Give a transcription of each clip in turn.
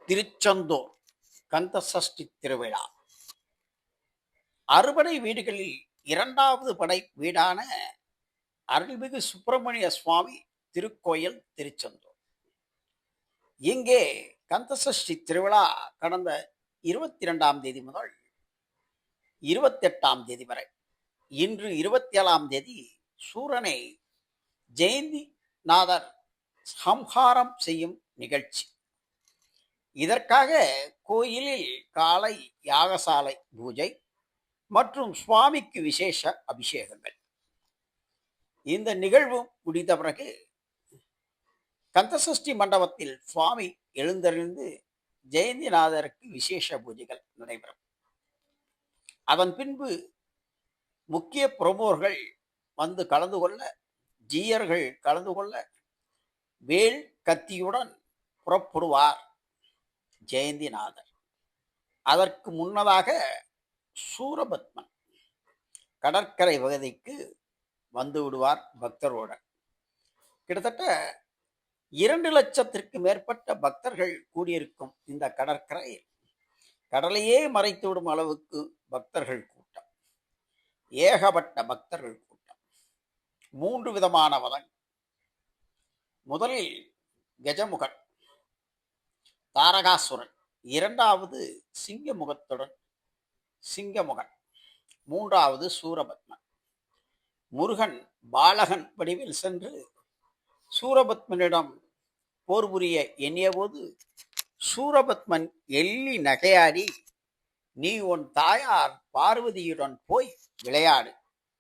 திருச்செந்தூர் கந்தசஷ்டி திருவிழா அறுபடை வீடுகளில் இரண்டாவது படை வீடான அருள்மிகு சுப்பிரமணிய சுவாமி திருக்கோயில் திருச்செந்தூர். இங்கே கந்தசஷ்டி திருவிழா கடந்த 22ஆம் தேதி முதல் 28ஆம் தேதி வரை. இன்று 27ஆம் தேதி சூரனை ஜெயந்தி நாதர் சம்ஹாரம் செய்யும் நிகழ்ச்சி. இதற்காக கோயிலில் காலை யாகசாலை பூஜை மற்றும் சுவாமிக்கு விசேஷ அபிஷேகங்கள். இந்த நிகழ்வு முடிந்த பிறகு கந்தசஷ்டி மண்டபத்தில் சுவாமி எழுந்தறிந்து ஜெயந்திநாதருக்கு விசேஷ பூஜைகள் நடைபெறும். அதன் பின்பு முக்கிய பிரமுகர்கள் வந்து கலந்து கொள்ள, ஜீயர்கள் கலந்து கொள்ள வேல் கத்தியுடன் புறப்படுவார் ஜெயந்திநாதர். அதற்கு முன்னதாக சூரபத்மன் கடற்கரை பகுதிக்கு வந்து விடுவார் பக்தர்களுடன். கிட்டத்தட்ட 2 லட்சத்திற்கு மேற்பட்ட பக்தர்கள் கூடியிருக்கும் இந்த கடற்கரை கடலையே மறைத்து விடும் அளவுக்கு பக்தர்கள் கூட்டம், ஏகப்பட்ட பக்தர்கள் கூட்டம். 3 விதமான வதங்கள். முதலில் கஜமுகன் தாரகாசுரன், இரண்டாவது சிங்கமுகத்துடன் சிங்கமுகன், மூன்றாவது சூரபத்மன். முருகன் பாலகன் வடிவில் சென்று சூரபத்மனிடம் போர் புரிய எண்ணியபோது சூரபத்மன் எள்ளி நகையாடி, நீ உன் தாயார் பார்வதியுடன் போய் விளையாடு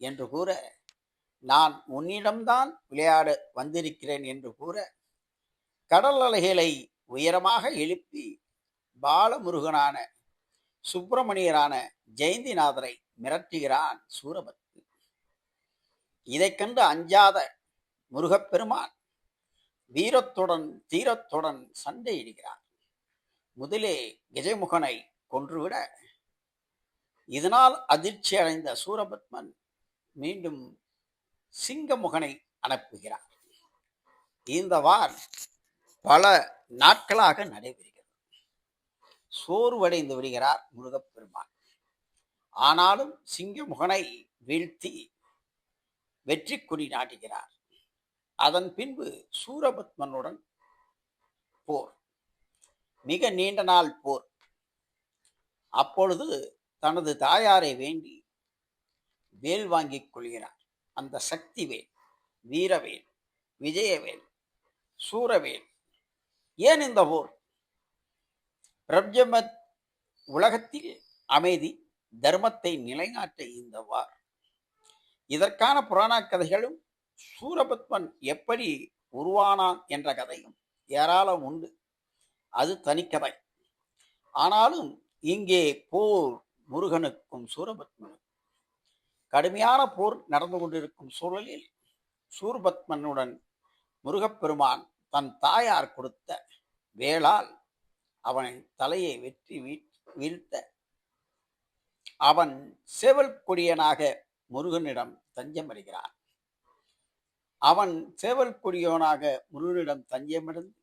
என்று கூற, நான் உன்னிடம்தான் விளையாட வந்திருக்கிறேன் என்று கூற, கடல் அலைகளை உயரமாக எழுப்பி பாலமுருகனான சுப்பிரமணியரான ஜெயந்திநாதரை மிரட்டுகிறான் சூரபத்மன். இதை கண்டு அஞ்சாத முருகப்பெருமான் வீரத்துடன் தீரத்துடன் சண்டையிடுகிறார். முதலே கஜமுகனை கொன்றுவிட, இதனால் அதிர்ச்சி அடைந்த சூரபத்மன் மீண்டும் சிங்கமுகனை அனுப்புகிறார். இந்த வார் பல நாட்களாக நடைபெறுகிறது. சோர்வடைந்து விடுகிறார் முருகப்பெருமான். ஆனாலும் சிங்கமுகனை வீழ்த்தி வெற்றி கொடி நாட்டுகிறார். அதன் பின்பு சூரபத்மனுடன் போர், மிக நீண்ட நாள் போர். அப்பொழுது தனது தாயாரை வேண்டி வேல் வாங்கிக் கொள்கிறார். அந்த சக்தி வேல், வீரவேல், விஜயவேல், சூரவேல். ஏன் இந்த போர்? பிரபஞ்ச உலகத்தில் அமைதி தர்மத்தை நிலைநாட்ட இந்த வார். இதற்கான புராண கதைகளும் சூரபத்மன் எப்படி உருவானான் என்ற கதையும் ஏராளம் உண்டு. அது தனிக்கதை. ஆனாலும் இங்கே போர் முருகனுக்கும் சூரபத்மனுக்கும் கடுமையான போர் நடந்து கொண்டிருக்கும் சூழலில் சூரபத்மனுடன் முருகப்பெருமான் தன் தாயார் கொடுத்த வேளால் அவன் தலையை வெற்றி வீழ்த்த, அவன் சேவல் கொடியனாக முருகனிடம் தஞ்சமடைகிறான். அவன் சேவல் கொடியோனாக முருகனிடம் தஞ்சமடைந்து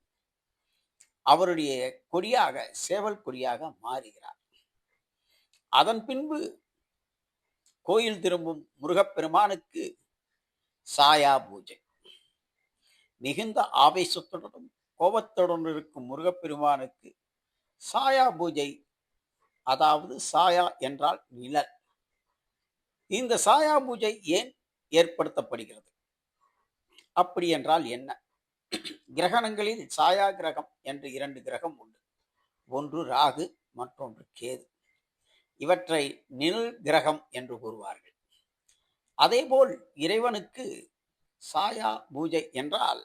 அவருடைய கொடியாக, சேவல் கொடியாக மாறுகிறார். அதன் பின்பு கோயில் திரும்பும் முருகப்பெருமானுக்கு சாயா பூஜை. மிகுந்த ஆவேசத்துடனும் கோபத்துடன் இருக்கும் முருகப்பெருமானுக்கு சாயா பூஜை, அதாவது சாயா என்றால் நிழல். இந்த சாயா பூஜை ஏன் ஏற்படுத்தப்படுகிறது? அப்படி என்றால் என்ன? கிரகணங்களில் சாயா கிரகம் என்று 2 கிரகம் உண்டு. ஒன்று ராகு, மற்றொன்று கேது. இவற்றை நிழல் கிரகம் என்று கூறுவார்கள். அதேபோல் இறைவனுக்கு சாயா பூஜை என்றால்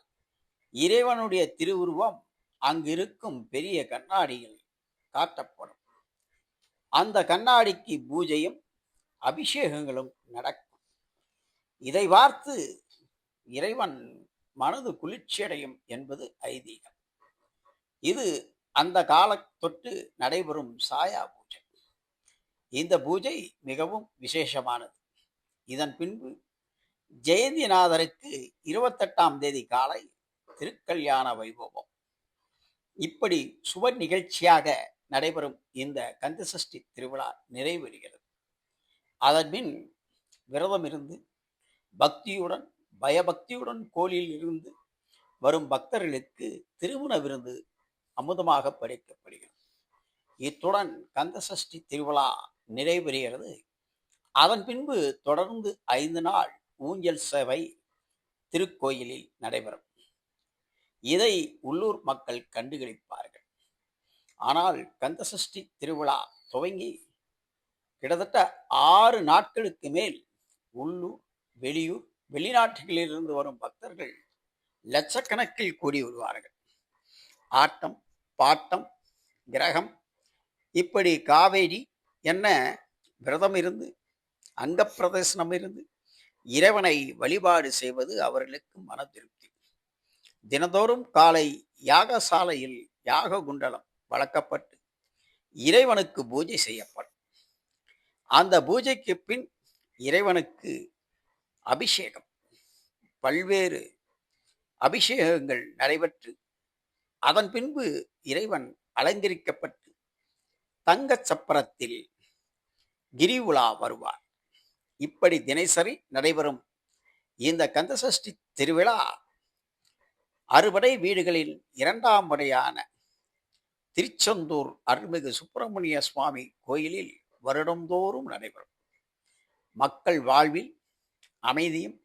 இறைவனுடைய திருவுருவம் அங்கிருக்கும் பெரிய கண்ணாடியில் காட்டப்படும். அந்த கண்ணாடிக்கு பூஜையும் அபிஷேகங்களும் நடக்கும். இதை பார்த்து இறைவன் மனது குளிர்ச்சியடையும் என்பது ஐதீகம். இது அந்த கால தொட்டு நடைபெறும் சாயா பூஜை. இந்த பூஜை மிகவும் விசேஷமானது. இதன் பின்பு ஜெயந்திநாதருக்கு 28ஆம் தேதி காலை திருக்கல்யாண வைபவம். இப்படி சுப நிகழ்ச்சியாக நடைபெறும் இந்த கந்தசஷ்டி திருவிழா நிறைவேறுகிறது. அதன்பின் விரதம் இருந்து பக்தியுடன் பயபக்தியுடன் கோயிலில் இருந்து வரும் பக்தர்களுக்கு திருமண விருந்து அமுதமாக படைக்கப்படுகிறது. இத்துடன் கந்தசஷ்டி திருவிழா நிறைவேறுகிறது. அதன் பின்பு தொடர்ந்து 5 நாள் ஊஞ்சல் சேவை திருக்கோயிலில் நடைபெறும். இதை உள்ளூர் மக்கள் கண்டுகளிப்பார்கள். ஆனால் கந்தசஷ்டி திருவிழா துவங்கி கிட்டத்தட்ட 6 நாட்களுக்கு மேல் உள்ளூர், வெளியூர், வெளிநாட்டுகளிலிருந்து வரும் பக்தர்கள் லட்சக்கணக்கில் கூடி வருவார்கள். ஆட்டம், பாட்டம், கிரகம், இப்படி காவேரி என்ன விரதம் இருந்து அங்கப்பிரதர்சனம் இருந்து இறைவனை வழிபாடு செய்வது அவர்களுக்கு மன திருப்தி. தினந்தோறும் காலை யாகசாலையில் யாக குண்டலம் வளர்க்கப்பட்டு இறைவனுக்கு பூஜை செய்யப்படும். அந்த பூஜைக்கு பின் இறைவனுக்கு அபிஷேகம், பல்வேறு அபிஷேகங்கள் நடைபெற்று அதன் பின்பு இறைவன் அலங்கரிக்கப்பட்டு தங்க சப்பரத்தில் கிரி உலா வருவார். இப்படி தினசரி நடைபெறும் இந்த கந்தசஷ்டி திருவிழா அறுபடை வீடுகளில் 2ஆம் முறையான திருச்செந்தூர் அருள்மிகு சுப்பிரமணிய சுவாமி கோயிலில் வருடந்தோறும் நடைபெறும். மக்கள் வாழ்வில் அமைதியும்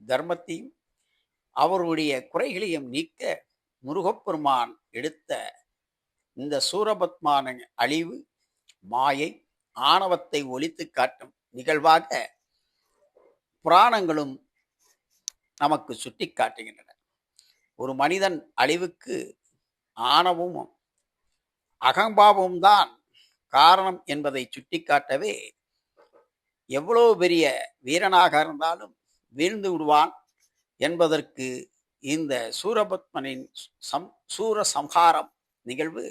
தர்மத்தையும் அவருடைய குறைகளையும் நீக்க முருகப்பெருமான் எடுத்த இந்த சூரபத்மான அழிவு, மாயை, ஆணவத்தை ஒழித்து காட்டும் நிகழ்வாக புராணங்களும் நமக்கு சுட்டி காட்டுகின்றன. ஒரு மனிதன் அழிவுக்கு ஆணவமும் அகம்பாவமும் தான் காரணம் என்பதை சுட்டிக்காட்டவே எவ்வளவு பெரிய வீரனாக இருந்தாலும் வீழ்ந்து விடுவான் என்பதற்கு இந்த சூரபத்மனின் சூர சம்ஹாரம் நிகழ்வு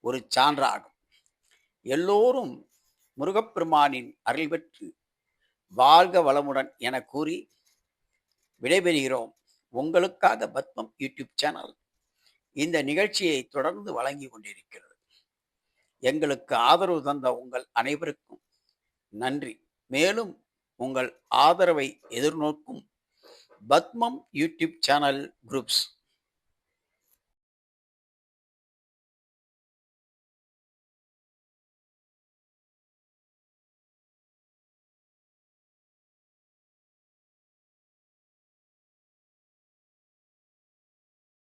ஒரு சான்றாகும். எல்லோரும் முருகப்பெருமானின் அருள் பெற்று வாழ்க வளமுடன் என கூறி விடைபெறுகிறோம். உங்களுக்காக பத்மம் யூடியூப் சேனல் இந்த நிகழ்ச்சியை தொடர்ந்து வழங்கி கொண்டிருக்கிறது. எங்களுக்கு ஆதரவு தந்த உங்கள் அனைவருக்கும் நன்றி. மேலும் உங்கள் ஆதரவை எதிர்நோக்கும் பத்மம் யூடியூப் சேனல் குரூப்ஸ்